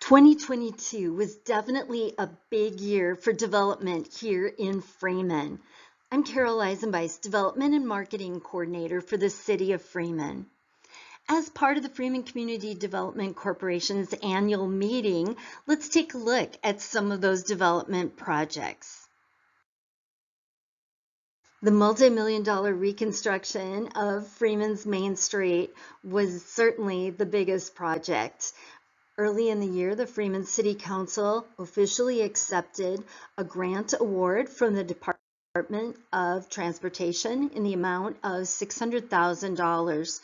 2022 was definitely a big year for development here in Freeman. I'm Carol Eisenbeis, Development and Marketing Coordinator for the City of Freeman. As part of the Freeman Community Development Corporation's annual meeting, let's take a look at some of those development projects. The multi-million-dollar reconstruction of Freeman's Main Street was certainly the biggest project. Early in the year, the Freeman City Council officially accepted a grant award from the Department of Transportation in the amount of $600,000.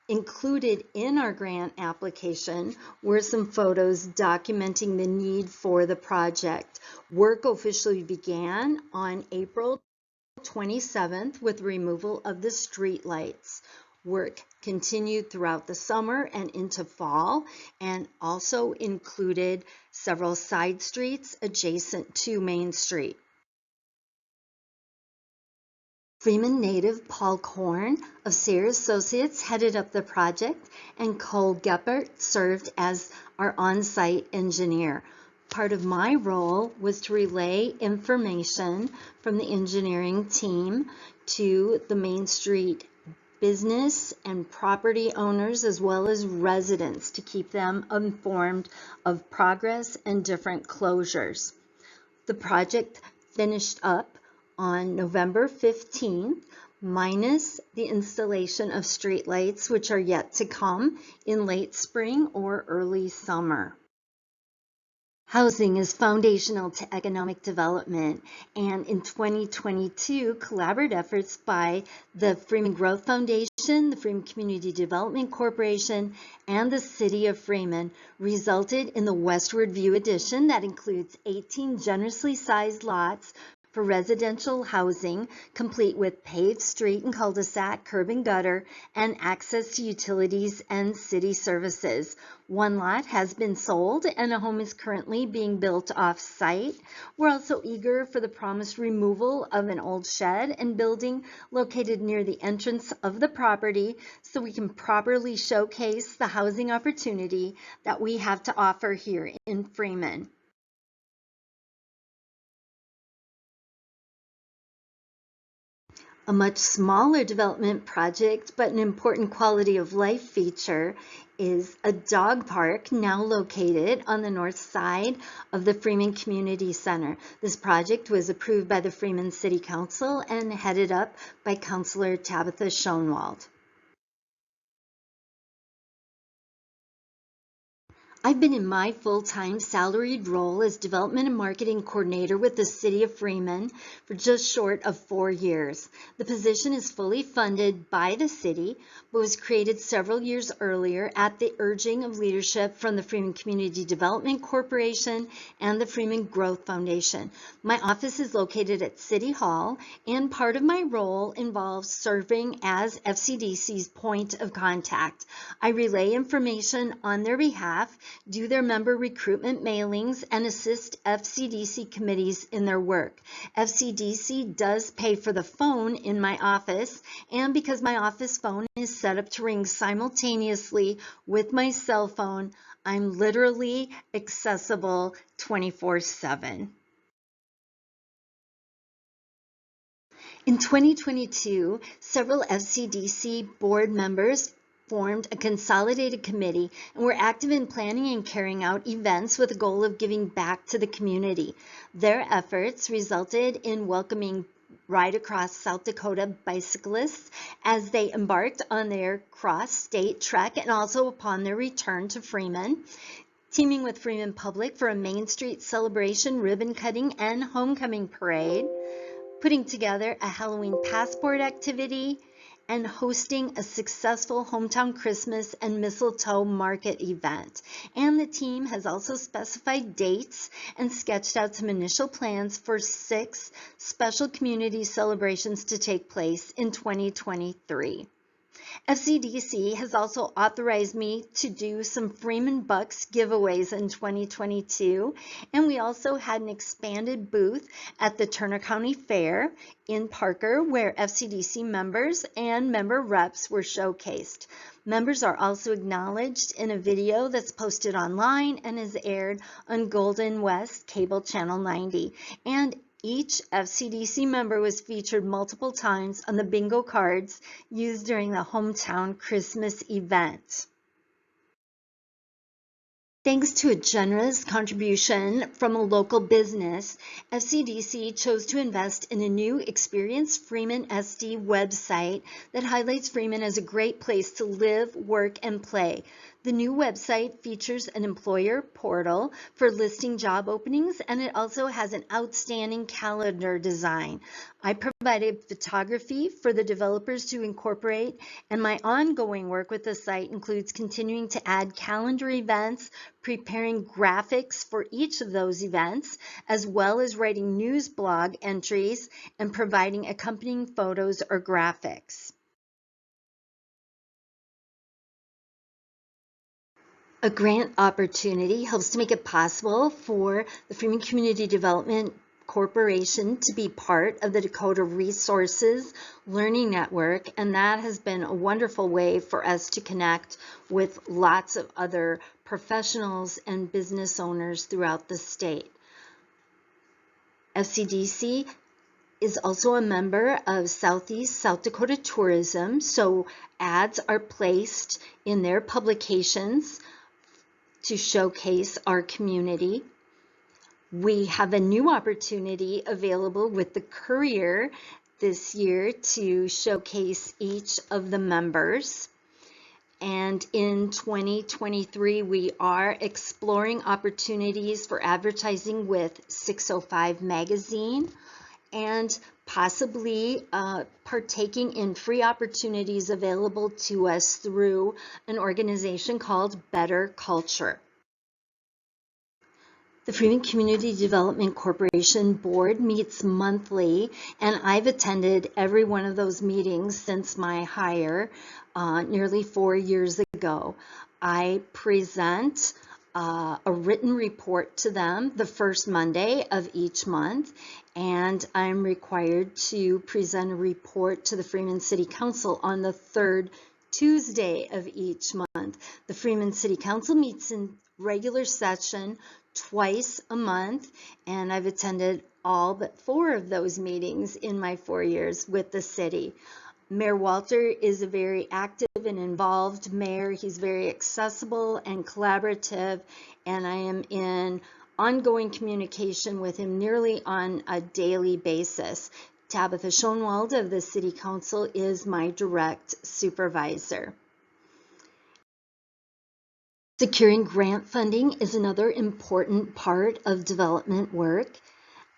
Included in our grant application were some photos documenting the need for the project. Work officially began on April 27th with removal of the street lights. Work continued throughout the summer and into fall, and also included several side streets adjacent to Main Street. Freeman native Paul Korn of Sayre Associates headed up the project, and Cole Geppert served as our on-site engineer. Part of my role was to relay information from the engineering team to the Main Street business and property owners as well as residents to keep them informed of progress and different closures. The project finished up on November 15th, minus the installation of streetlights, which are yet to come in late spring or early summer. Housing is foundational to economic development, and in 2022, collaborative efforts by the Freeman Growth Foundation, the Freeman Community Development Corporation, and the City of Freeman resulted in the Westward View Edition that includes 18 generously sized lots for residential housing, complete with paved street and cul-de-sac, curb and gutter, and access to utilities and city services. One lot has been sold and a home is currently being built off-site. We're also eager for the promised removal of an old shed and building located near the entrance of the property so we can properly showcase the housing opportunity that we have to offer here in Freeman. A much smaller development project, but an important quality of life feature, is a dog park now located on the north side of the Freeman Community Center. This project was approved by the Freeman City Council and headed up by Councilor Tabitha Schoenwald. I've been in my full-time salaried role as Development and Marketing Coordinator with the City of Freeman for just short of 4 years. The position is fully funded by the city, but was created several years earlier at the urging of leadership from the Freeman Community Development Corporation and the Freeman Growth Foundation. My office is located at City Hall, and part of my role involves serving as FCDC's point of contact. I relay information on their behalf, do their member recruitment mailings, and assist FCDC committees in their work. FCDC does pay for the phone in my office, and because my office phone is set up to ring simultaneously with my cell phone, I'm literally accessible 24/7. In 2022, several FCDC board members formed a consolidated committee and were active in planning and carrying out events with the goal of giving back to the community. Their efforts resulted in welcoming Ride Across South Dakota bicyclists as they embarked on their cross-state trek and also upon their return to Freeman, teaming with Freeman Public for a Main Street celebration, ribbon cutting, and homecoming parade, putting together a Halloween passport activity, and hosting a successful hometown Christmas and mistletoe market event. And the team has also specified dates and sketched out some initial plans for 6 special community celebrations to take place in 2023. FCDC has also authorized me to do some Freeman Bucks giveaways in 2022, and we also had an expanded booth at the Turner County Fair in Parker where FCDC members and member reps were showcased. Members are also acknowledged in a video that's posted online and is aired on Golden West Cable Channel 90. And each FCDC member was featured multiple times on the bingo cards used during the hometown Christmas event. Thanks to a generous contribution from a local business, FCDC chose to invest in a new Experience Freeman SD website that highlights Freeman as a great place to live, work, and play. The new website features an employer portal for listing job openings, and it also has an outstanding calendar design. I provided photography for the developers to incorporate, and my ongoing work with the site includes continuing to add calendar events, preparing graphics for each of those events, as well as writing news blog entries and providing accompanying photos or graphics. A grant opportunity helps to make it possible for the Freeman Community Development Corporation to be part of the Dakota Resources Learning Network, and that has been a wonderful way for us to connect with lots of other professionals and business owners throughout the state. FCDC is also a member of Southeast South Dakota Tourism, so ads are placed in their publications to showcase our community. We have a new opportunity available with the Courier this year to showcase each of the members. And in 2023, we are exploring opportunities for advertising with 605 Magazine and possibly partaking in free opportunities available to us through an organization called Better Culture. The Freeman Community Development Corporation Board meets monthly, and I've attended every one of those meetings since my hire nearly 4 years ago. I present a written report to them the first Monday of each month, and I'm required to present a report to the Freeman City Council on the third Tuesday of each month. The Freeman City Council meets in regular session twice a month, and I've attended all but 4 of those meetings in my 4 years with the city. Mayor Walter is a very active and involved mayor. He's very accessible and collaborative, and I am in ongoing communication with him nearly on a daily basis. Tabitha Schoenwald of the City Council is my direct supervisor. Securing grant funding is another important part of development work.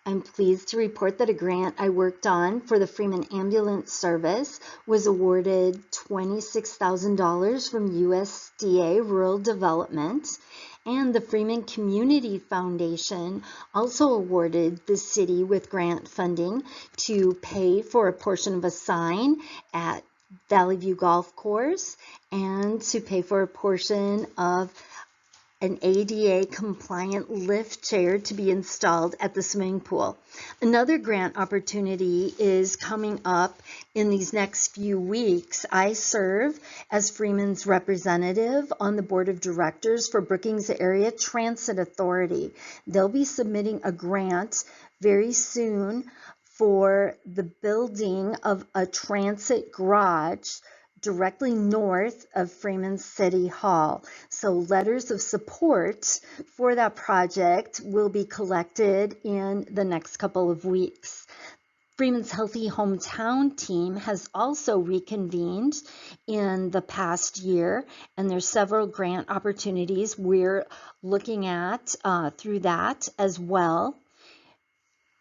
I'm pleased to report that a grant I worked on for the Freeman Ambulance Service was awarded $26,000 from USDA Rural Development, and the Freeman Community Foundation also awarded the city with grant funding to pay for a portion of a sign at Valley View Golf Course and to pay for a portion of an ADA compliant lift chair to be installed at the swimming pool. Another grant opportunity is coming up in these next few weeks. I serve as Freeman's representative on the board of directors for Brookings Area Transit Authority. They'll be submitting a grant very soon for the building of a transit garage directly north of Freeman City Hall. So letters of support for that project will be collected in the next couple of weeks. Freeman's Healthy Hometown team has also reconvened in the past year, and there's several grant opportunities we're looking at through that as well.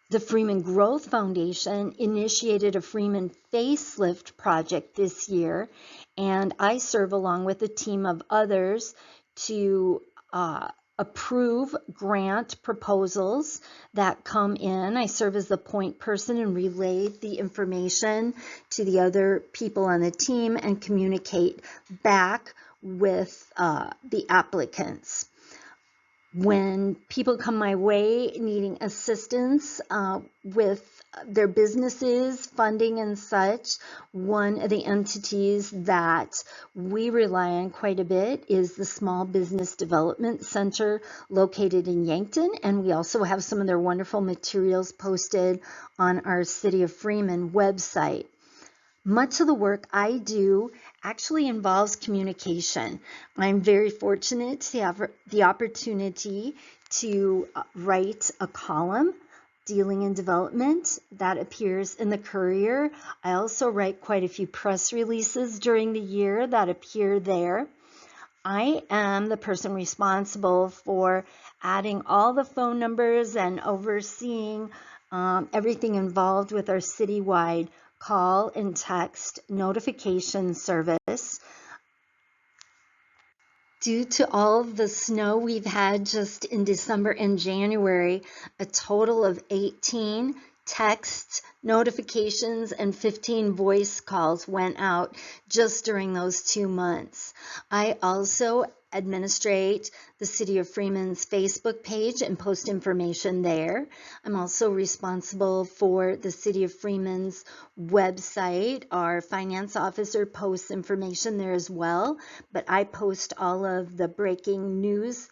The Freeman Growth Foundation initiated a Freeman facelift project this year, and I serve along with a team of others to approve grant proposals that come in. I serve as the point person and relay the information to the other people on the team and communicate back with the applicants. When people come my way needing assistance with their businesses, funding and such, one of the entities that we rely on quite a bit is the Small Business Development Center located in Yankton, and we also have some of their wonderful materials posted on our City of Freeman website. Much of the work I do actually involves communication. I'm very fortunate to have the opportunity to write a column dealing in development that appears in the Courier. I also write quite a few press releases during the year that appear there. I am the person responsible for adding all the phone numbers and overseeing everything involved with our citywide call and text notification service. Due to all of the snow we've had just in December and January, a total of 18 text notifications and 15 voice calls went out just during those 2 months. I also administrate the City of Freeman's Facebook page and post information there. I'm also responsible for the City of Freeman's website. Our finance officer posts information there as well, but I post all of the breaking news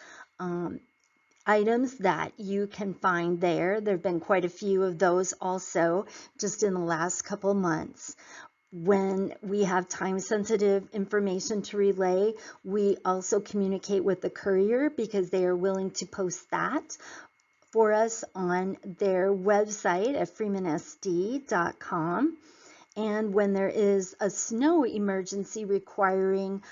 items that you can find there. There have been quite a few of those also just in the last couple months. When we have time-sensitive information to relay, we also communicate with the Courier because they are willing to post that for us on their website at freemansd.com. And when there is a snow emergency requiring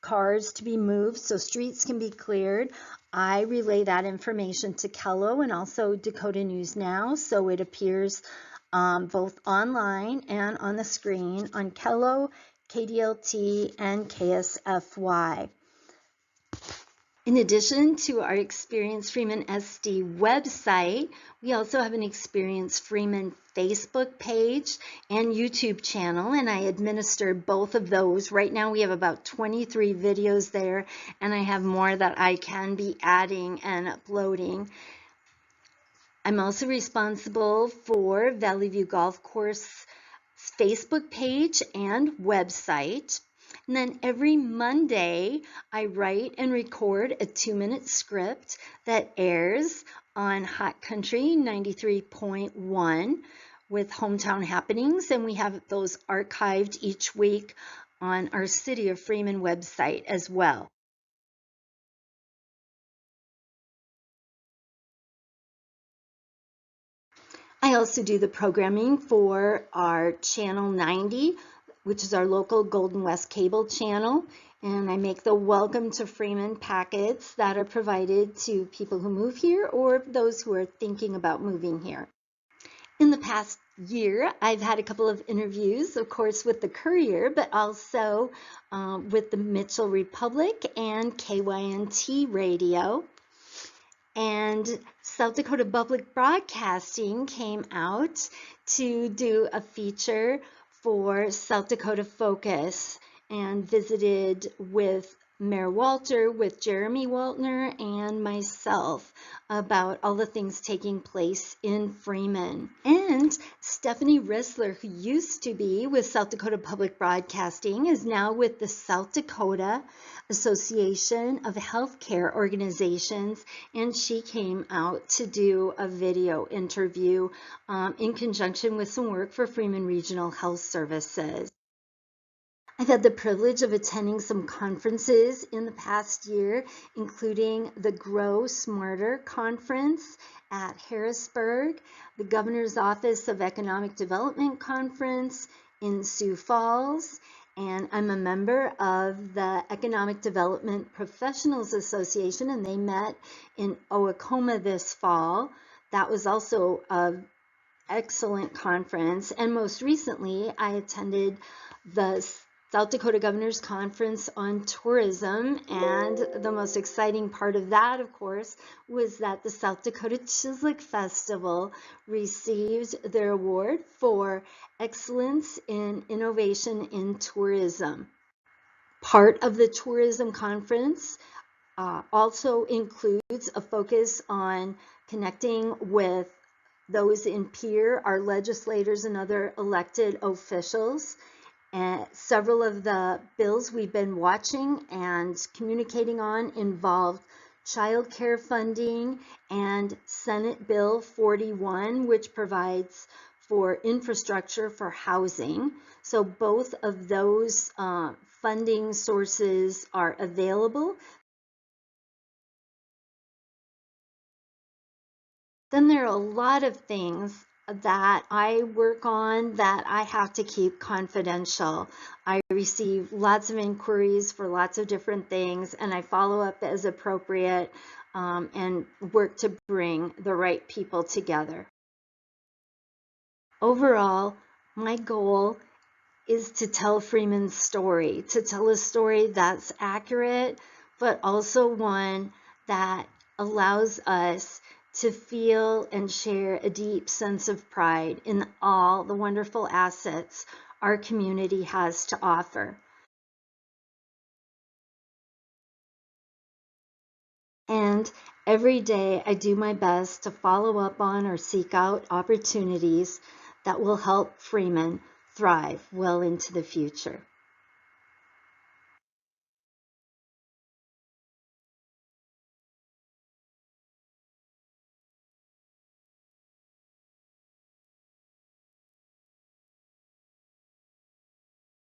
cars to be moved so streets can be cleared, I relay that information to Kello and also Dakota News Now, so it appears both online and on the screen on Kello, KDLT, and KSFY. In addition to our Experience Freeman SD website, we also have an Experience Freeman Facebook page and YouTube channel, and I administer both of those. Right now we have about 23 videos there, and I have more that I can be adding and uploading. I'm also responsible for Valley View Golf Course Facebook page and website. And then every Monday, I write and record a 2-minute script that airs on Hot Country 93.1 with Hometown Happenings, and we have those archived each week on our City of Freeman website as well. I also do the programming for our Channel 90, which is our local Golden West cable channel, and I make the Welcome to Freeman packets that are provided to people who move here or those who are thinking about moving here. In the past year, I've had a couple of interviews, of course, with the Courier, but also with the Mitchell Republic and KYNT Radio. And South Dakota Public Broadcasting came out to do a feature for South Dakota Focus and visited with Mayor Walter, with Jeremy Waltner, and myself about all the things taking place in Freeman. And Stephanie Rissler, who used to be with South Dakota Public Broadcasting, is now with the South Dakota Association of Healthcare Organizations, and she came out to do a video interview in conjunction with some work for Freeman Regional Health Services. I've had the privilege of attending some conferences in the past year, including the Grow Smarter Conference at Harrisburg, the Governor's Office of Economic Development Conference in Sioux Falls, and I'm a member of the Economic Development Professionals Association, and they met in Owakoma this fall. That was also an excellent conference, and most recently I attended the South Dakota Governor's Conference on Tourism, and the most exciting part of that, of course, was that the South Dakota Chislik Festival received their award for Excellence in Innovation in Tourism. Part of the tourism conference also includes a focus on connecting with those in Pierre, our legislators and other elected officials. And several of the bills we've been watching and communicating on involved child care funding and Senate Bill 41, which provides for infrastructure for housing. So both of those funding sources are available. Then there are a lot of things that I work on that I have to keep confidential. I receive lots of inquiries for lots of different things, and I follow up as appropriate and work to bring the right people together. Overall, my goal is to tell Freeman's story, to tell a story that's accurate, but also one that allows us to feel and share a deep sense of pride in all the wonderful assets our community has to offer. And every day I do my best to follow up on or seek out opportunities that will help Freeman thrive well into the future.